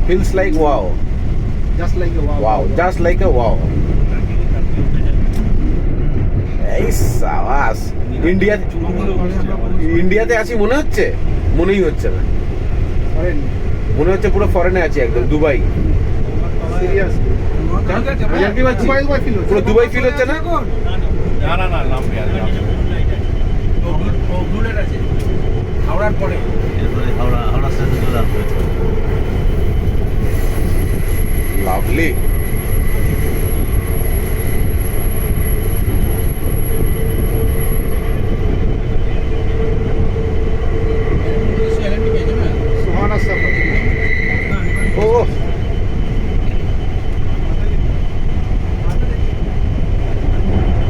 feels like wow. Just like a wow. Wow, just like a wow. এই সাবাস। ইন্ডিয়াতে আছি মনে হচ্ছে? মনেই হচ্ছে না, মনে হচ্ছে পুরো ফরেনে আছি, একদম দুবাই। পুরো দুবাই ফিল হচ্ছে না? হাওড়ার পরে হাওড়া স্টেশন চলে আসবে। লাভলি। ও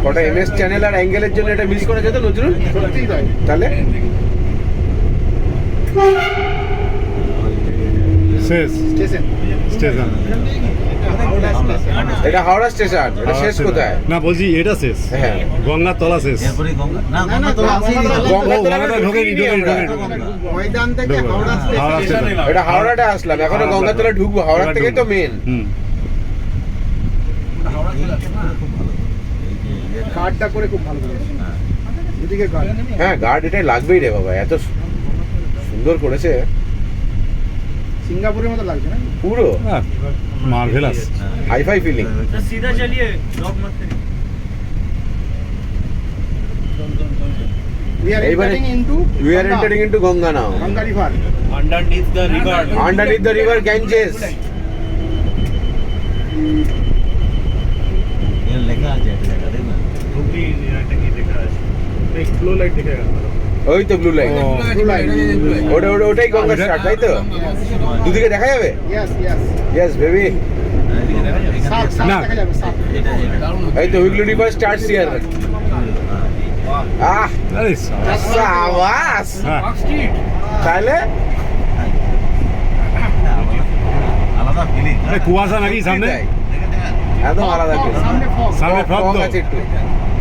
কটা এমএস চ্যানেল আর অ্যাঙ্গেলের জন্য এটা মিস করা যেত নজরুল? সত্যিই তাই। তাহলে শেষ স্টেশন স্টেশন। এটা হাওড়া স্টেশন। এটা শেষ কোথায়? না বলছি এটা শেষ, হ্যাঁ গঙ্গার তলা শেষ। এরপরে গঙ্গা না না, গঙ্গা তো না, আছেই। গঙ্গাতলা ঢোকেনি। ময়দান থেকে হাওড়া হাওড়া স্টেশন। স্টেশন। এটা হাওড়াটা আসলাম, এখন গঙ্গাতলা ঢুকবো। হাওড়া থেকে তো মেন। কার্ডটা করে খুব ভালো করেছে। এদিকে কার্ড। হ্যাঁ গার্ড এটাই লাগবেই রে বাবা, এত সুন্দর করেছে। সিঙ্গাপুরের মতো লাগছে না? পুরো মার্ভেলাস, হাইফাই ফিলিং। सीधा चलिए जॉब मत करिए। We are entering into We are entering into Ganga now. Ganga river. Underneath the river. Underneath the river Ganges. ये লেখা আছে এটা দেখ না। রুবি এটা কি লেখা আছে? এক ফ্লো লাইট দেখা যাচ্ছে। ওই তো ব্লু লাইন। Blue line. ওটাই গঙ্গা স্টার্ট, তাই তো? দুদিকে দেখা যাবে? Yes, yes. Yes baby. সাপ না। দেখা যাবে, সাপ। এই তো হুগলি রিভার স্টার্টস হিয়ার। আহ আরে সাবাস। হ্যাঁ তাহলে আলাদা ফিলিং। এই কুয়াশা নাকি সামনে? একদম আলাদা feel। সামনে fog। সামনে ফগ ফগ তো আছে, একটু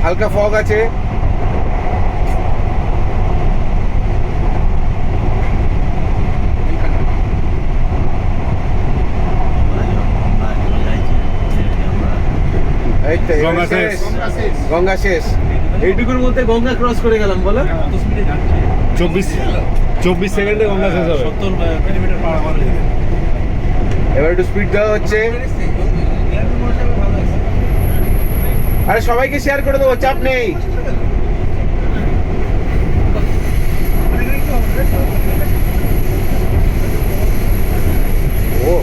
হালকা ফগ আছে। এই তো গঙ্গা শেষ। গঙ্গা শেষ। গঙ্গা শেষ। এইটুকুর মধ্যে গঙ্গা ক্রস করে গেলাম বলো। 24 সেকেন্ডে গঙ্গা শেষ হবে। 70 কিলোমিটার পার আওয়ার। এবার একটু স্পিড দেওয়া হচ্ছে। আরে সবাইকে শেয়ার করে দেবো, চাপ নেই। ও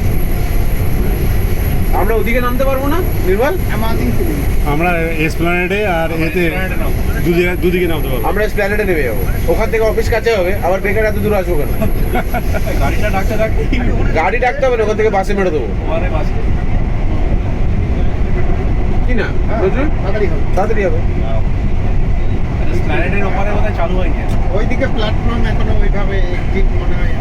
আমরা ওদিকে নামতে পারবো না নির্মল? Amazing feeling. আমরা এসপ্ল্যানেডে আর এতে দুদিকে নামতে পারবো। আমরা স্প্ল্যানেডে নেমে যাবো, ওখান থেকে অফিস কাছে হবে। আবার বেকার এত দূর আসবো কেন? গাড়িটা ডাকতে ডাকতে গাড়ি ডাকতে হবে না, ওখান থেকে বাসে মেরে দেবো। আমারে বাসে কি না নজরুল? তাড়াতাড়ি হবে। তাড়াতাড়ি হবে। স্প্ল্যানেডের ওপারে বোধহয় চালু হয়নি। ওইদিকে প্ল্যাটফর্ম এখনো ওইভাবে ঠিক মনে হয়।